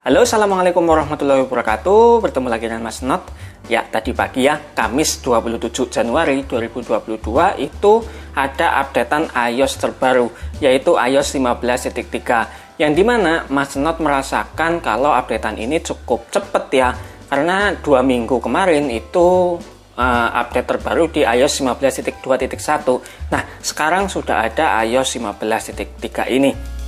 Halo, assalamualaikum warahmatullahi wabarakatuh. Bertemu lagi dengan Mas Not. Ya, tadi pagi ya, Kamis 27 Januari 2022 itu ada updatean iOS terbaru, yaitu iOS 15.3. Yang dimana Mas Not merasakan kalau updatean ini cukup cepet ya, karena 2 minggu kemarin itu update terbaru di iOS 15.2.1. Nah, sekarang sudah ada iOS 15.3 ini.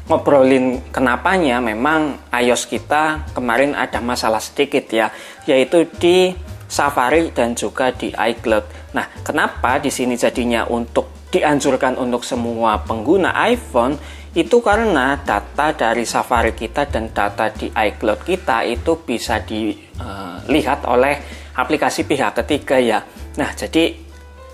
Ngobrolin kenapanya, memang iOS kita kemarin ada masalah sedikit ya, yaitu di Safari dan juga di iCloud. Nah, kenapa di sini jadinya dianjurkan untuk semua pengguna iPhone itu karena data dari Safari kita dan data di iCloud kita itu bisa dilihat oleh aplikasi pihak ketiga ya. Nah, jadi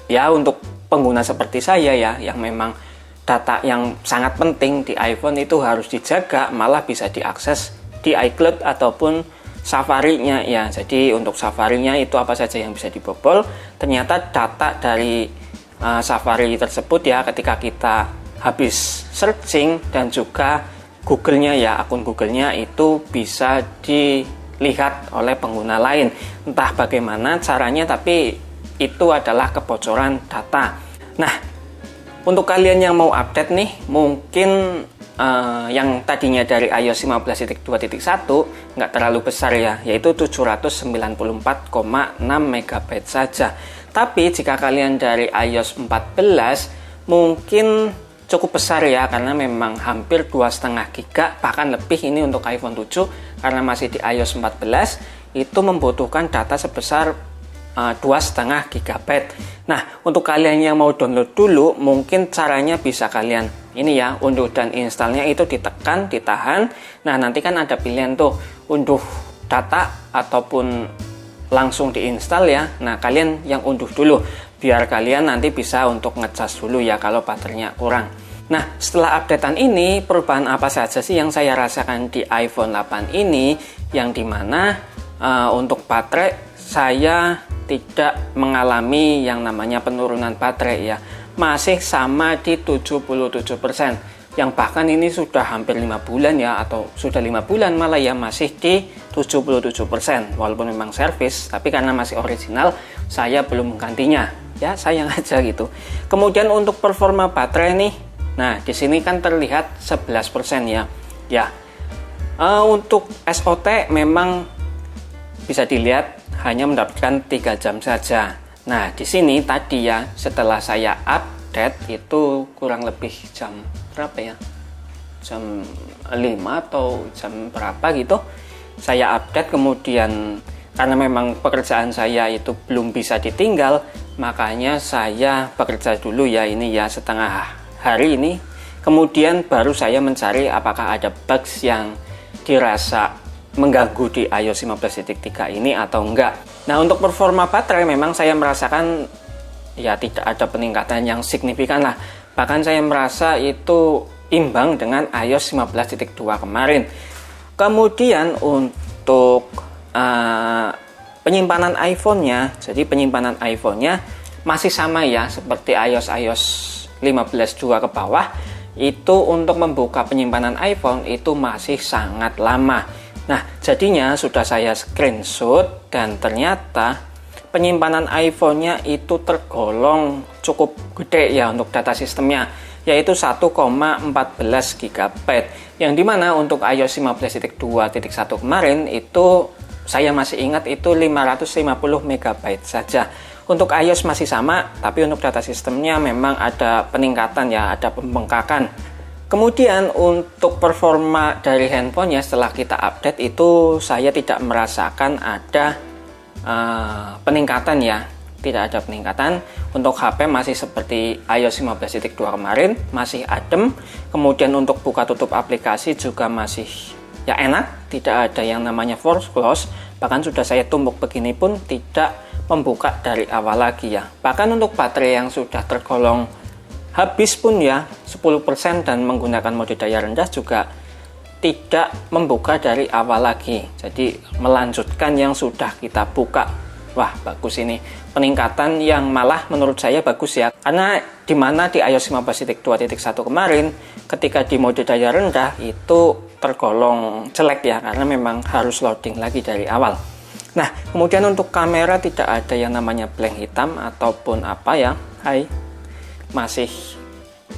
ya untuk pengguna seperti saya ya, yang memang data yang sangat penting di iPhone itu harus dijaga, malah bisa diakses di iCloud ataupun Safari-nya ya. Jadi untuk Safari-nya itu apa saja yang bisa dibobol, ternyata data dari Safari tersebut ya, ketika kita habis searching dan juga Google-nya ya, akun Google-nya itu bisa dilihat oleh pengguna lain. Entah bagaimana caranya, tapi itu adalah kebocoran data. Nah, untuk kalian yang mau update nih, mungkin yang tadinya dari iOS 15.2.1 nggak terlalu besar ya, yaitu 794,6 MB saja. Tapi jika kalian dari iOS 14 mungkin cukup besar ya, karena memang hampir 2,5 GB, bahkan lebih ini untuk iPhone 7 karena masih di iOS 14 itu membutuhkan data sebesar 2,5 GB. Nah, untuk kalian yang mau download dulu, mungkin caranya bisa kalian ini ya, unduh dan installnya itu ditekan, ditahan. Nah, nanti kan ada pilihan tuh, unduh data ataupun langsung diinstal ya. Nah, kalian yang unduh dulu, biar kalian nanti bisa untuk ngecas dulu ya kalau baterainya kurang. Nah, setelah updatean ini, perubahan apa saja sih yang saya rasakan di iPhone 8 ini, yang dimana untuk baterai saya tidak mengalami yang namanya penurunan baterai ya, masih sama di 77%, yang bahkan ini sudah hampir 5 bulan ya, atau sudah 5 bulan malah ya, masih di 77%, walaupun memang servis, tapi karena masih original saya belum menggantinya ya, sayang aja gitu. Kemudian untuk performa baterai nih, nah di sini kan terlihat 11% ya. Untuk SOT memang bisa dilihat hanya mendapatkan 3 jam saja. Nah, di sini tadi ya, setelah saya update itu kurang lebih jam berapa ya? Jam 5 atau jam berapa gitu. Saya update, kemudian karena memang pekerjaan saya itu belum bisa ditinggal, makanya saya bekerja dulu ya, ini ya setengah hari ini. Kemudian baru saya mencari apakah ada bugs yang dirasa mengganggu di iOS 15.3 ini atau enggak. Nah, untuk performa baterai memang saya merasakan ya tidak ada peningkatan yang signifikan lah. Bahkan saya merasa itu imbang dengan iOS 15.2 kemarin. Kemudian untuk penyimpanan iPhone-nya, jadi penyimpanan iPhone-nya masih sama ya seperti iOS 15.2 ke bawah. Itu untuk membuka penyimpanan iPhone itu masih sangat lama. Nah, jadinya sudah saya screenshot dan ternyata penyimpanan iPhone-nya itu tergolong cukup gede ya untuk data sistemnya, yaitu 1,14 GB. Yang dimana untuk iOS 15.2.1 kemarin itu saya masih ingat itu 550 MB saja. Untuk iOS masih sama, tapi untuk data sistemnya memang ada peningkatan ya, ada pembengkakan. Kemudian untuk performa dari handphonenya setelah kita update itu saya tidak merasakan ada peningkatan ya, tidak ada peningkatan. Untuk HP masih seperti iOS 15.2 kemarin, masih adem. Kemudian untuk buka tutup aplikasi juga masih ya enak, tidak ada yang namanya force close. Bahkan sudah saya tumbuk begini pun tidak membuka dari awal lagi ya. Bahkan untuk baterai yang sudah tergolong habis pun ya 10% dan menggunakan mode daya rendah juga tidak membuka dari awal lagi. Jadi melanjutkan yang sudah kita buka Wah, bagus ini. Peningkatan yang malah menurut saya bagus ya. Karena dimana di iOS 15.2.1 kemarin, ketika di mode daya rendah itu tergolong jelek ya, karena memang harus loading lagi dari awal. Nah, kemudian untuk kamera tidak ada yang namanya blank hitam ataupun apa ya. Hai, masih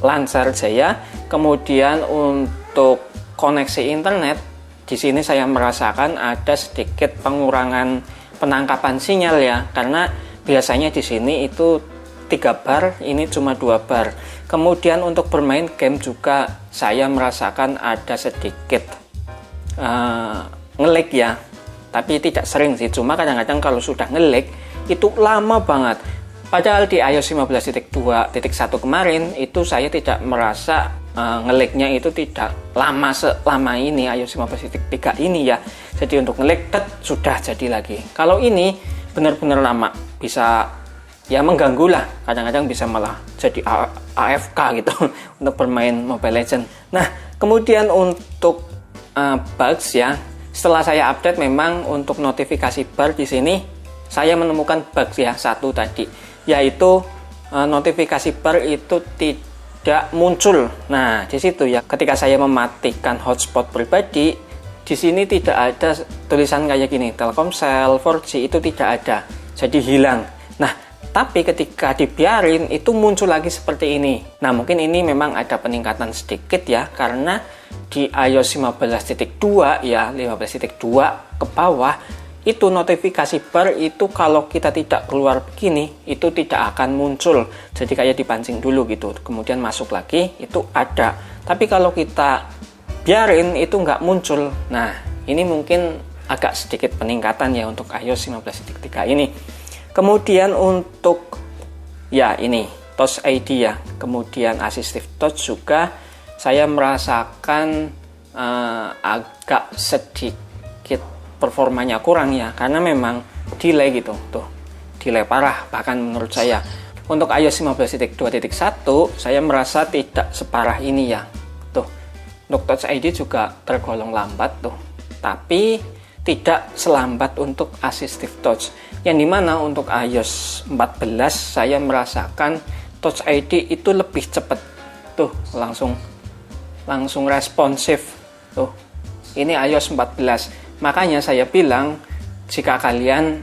lancar jaya. Kemudian untuk koneksi internet, di sini saya merasakan ada sedikit pengurangan penangkapan sinyal ya, karena biasanya di sini itu 3 bar, ini cuma 2 bar. Kemudian untuk bermain game juga saya merasakan ada sedikit nge-lag ya, tapi tidak sering sih, cuma kadang-kadang kalau sudah nge-lag itu lama banget. Padahal di iOS 15.2.1 kemarin itu saya tidak merasa nge-lag-nya itu tidak lama selama ini iOS 15.3 ini ya. Jadi untuk nge-lag sudah jadi lagi. Kalau ini benar-benar lama, bisa ya mengganggu lah. Kadang-kadang bisa malah jadi AFK gitu untuk bermain Mobile Legends. Nah, kemudian untuk bugs ya, setelah saya update memang untuk notifikasi bar di sini saya menemukan bugs ya, satu tadi, yaitu notifikasi bar itu tidak muncul. Nah, di situ ya, ketika saya mematikan hotspot pribadi, di sini tidak ada tulisan kayak gini, Telkomsel, 4G, itu tidak ada. Jadi hilang. Nah, tapi ketika dibiarin itu muncul lagi seperti ini. Nah, mungkin ini memang ada peningkatan sedikit ya, karena di iOS 15.2 ya, 15.2 ke bawah, itu notifikasi bar itu kalau kita tidak keluar begini itu tidak akan muncul, jadi kayak dipancing dulu gitu, kemudian masuk lagi itu ada, tapi kalau kita biarin itu nggak muncul. Nah, ini mungkin agak sedikit peningkatan ya untuk iOS 15.3 ini. Kemudian untuk ya ini Touch ID ya, kemudian Assistive Touch juga saya merasakan agak sedikit performanya kurang ya, karena memang delay gitu, tuh delay parah bahkan menurut saya. Untuk iOS 15.2.1 saya merasa tidak separah ini ya, tuh untuk Touch ID juga tergolong lambat tuh, tapi tidak selambat untuk Assistive Touch, yang dimana untuk iOS 14 saya merasakan Touch ID itu lebih cepat tuh, langsung responsif tuh. Ini iOS 14. Makanya saya bilang jika kalian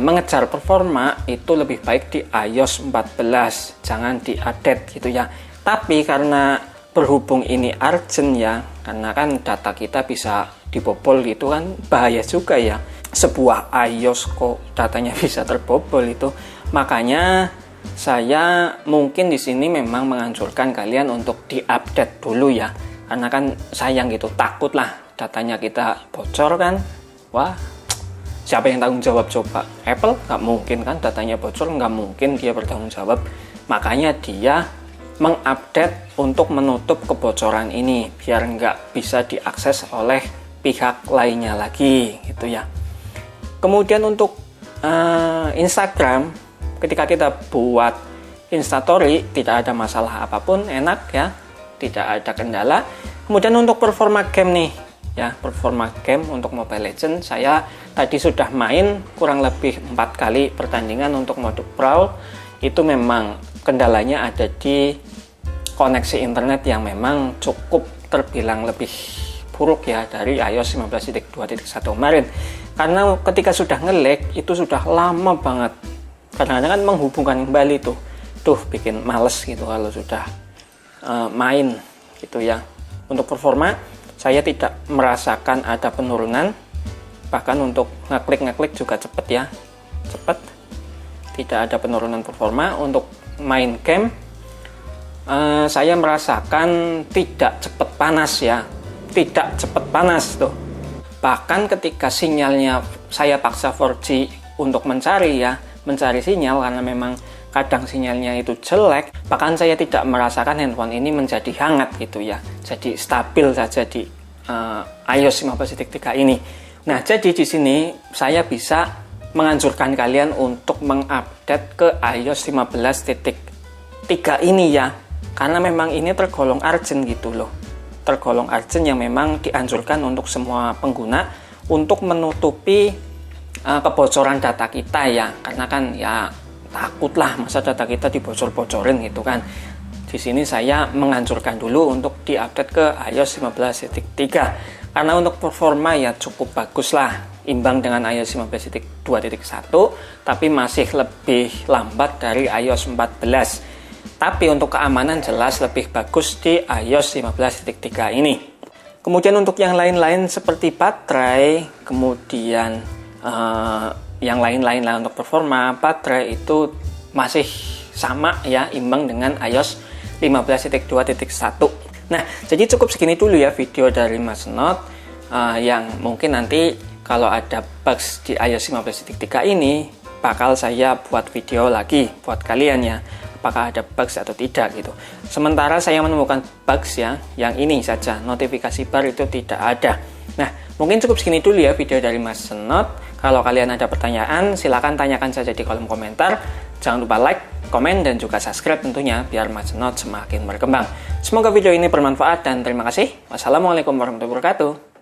mengejar performa itu lebih baik di iOS 14, jangan di-update gitu ya. Tapi karena berhubung ini urgent ya, karena kan data kita bisa dibobol gitu kan, bahaya juga ya. Sebuah iOS kok datanya bisa terbobol itu. Makanya saya mungkin di sini memang menganjurkan kalian untuk di-update dulu ya. Karena kan sayang gitu, takut lah datanya kita bocor kan. Wah, siapa yang tanggung jawab coba? Apple? Nggak mungkin kan datanya bocor, nggak mungkin dia bertanggung jawab. Makanya dia mengupdate untuk menutup kebocoran ini biar nggak bisa diakses oleh pihak lainnya lagi gitu ya. Kemudian untuk Instagram, ketika kita buat Instastory tidak ada masalah apapun, enak ya, tidak ada kendala. Kemudian untuk performa game nih ya, performa game untuk Mobile Legends saya tadi sudah main kurang lebih 4 kali pertandingan untuk mode Brawl. Itu memang kendalanya ada di koneksi internet yang memang cukup terbilang lebih buruk ya dari iOS 15.2.1 kemarin, karena ketika sudah nge-lag itu sudah lama banget, kadang-kadang kan menghubungkan kembali tuh bikin males gitu kalau sudah main gitu ya. Untuk performa saya tidak merasakan ada penurunan, bahkan untuk ngeklik juga cepet ya, cepet, tidak ada penurunan performa. Untuk main game saya merasakan tidak cepet panas ya, tidak cepet panas tuh. Bahkan ketika sinyalnya saya paksa 4G untuk mencari sinyal, karena memang kadang sinyalnya itu jelek, bahkan saya tidak merasakan handphone ini menjadi hangat gitu ya, jadi stabil saja di iOS 15.3 ini. Nah, jadi di sini saya bisa menganjurkan kalian untuk mengupdate ke iOS 15.3 ini ya, karena memang ini tergolong urgent gitu loh, tergolong urgent yang memang dianjurkan untuk semua pengguna untuk menutupi kebocoran data kita ya, karena kan ya takutlah masa data kita dibocor-bocorin gitu kan. Di sini saya menganjurkan dulu untuk diupdate ke iOS 15.3 karena untuk performa ya cukup bagus lah, imbang dengan iOS 15.2.1, tapi masih lebih lambat dari iOS 14. Tapi untuk keamanan jelas lebih bagus di iOS 15.3 ini. Kemudian untuk yang lain-lain seperti baterai, kemudian yang lain-lain lah untuk performa, baterai itu masih sama ya, imbang dengan iOS 15.2.1. Nah, jadi cukup segini dulu ya video dari Mas Not, yang mungkin nanti kalau ada bugs di iOS 15.3 ini bakal saya buat video lagi buat kalian ya, apakah ada bugs atau tidak gitu. Sementara saya menemukan bugs ya, yang ini saja, notifikasi bar itu tidak ada. Nah, mungkin cukup segini dulu ya video dari Mas Not. Kalau kalian ada pertanyaan, silakan tanyakan saja di kolom komentar. Jangan lupa like, komen, dan juga subscribe tentunya biar Mas Not semakin berkembang. Semoga video ini bermanfaat dan terima kasih. Wassalamualaikum warahmatullahi wabarakatuh.